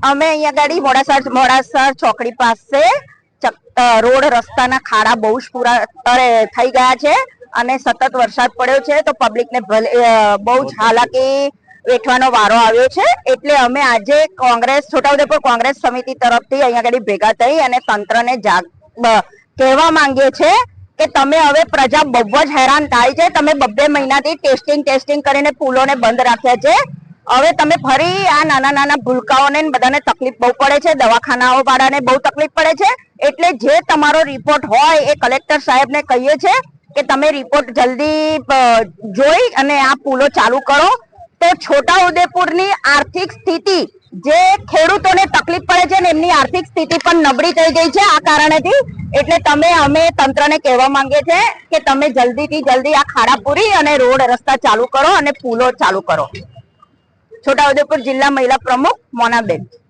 અમે અહીંયા ગાડી મોડાસર ચોકડી પાસે રોડ રસ્તાના ખાડા બહુ જ પૂરા થઈ ગયા છે અને સતત વરસાદ પડ્યો છે તો પબ્લિકને બહુ જ હાલાકી વેઠવાનો વારો આવ્યો છે। એટલે અમે આજે છોટાઉદેપુર કોંગ્રેસ સમિતિ તરફથી અહીંયા ગાડી ભેગા થઈ અને તંત્રને કહેવા માંગીએ છે કે તમે હવે પ્રજા બહુ જ હેરાન થાય છે। તમે 2 મહિનાથી ટેસ્ટિંગ કરીને પુલોને બંધ રાખ્યા છે। હવે તમે ફરી આ નાના ભૂલકાઓને બધાને તકલીફ બહુ પડે છે, દવાખાનાઓ વાળાને બહુ તકલીફ પડે છે। એટલે જે તમારો રિપોર્ટ હોય એ કલેક્ટર સાહેબને કહીએ છે કે તમે રિપોર્ટ જલ્દી જોઈ અને આ પુલો ચાલુ કરો તો છોટાઉદેપુરની આર્થિક સ્થિતિ જે ખેડૂતોને તકલીફ પડે છે ને એમની આર્થિક સ્થિતિ પણ નબળી થઈ ગઈ છે આ કારણેથી। એટલે અમે તંત્રને કહેવા માંગીએ છે કે તમે જલ્દીથી જલ્દી આ ખાડા પૂરી અને રોડ રસ્તા ચાલુ કરો અને પુલો ચાલુ કરો। છોટાઉદેપુર જિલ્લા મહિલા પ્રમુખ મોનાબેન।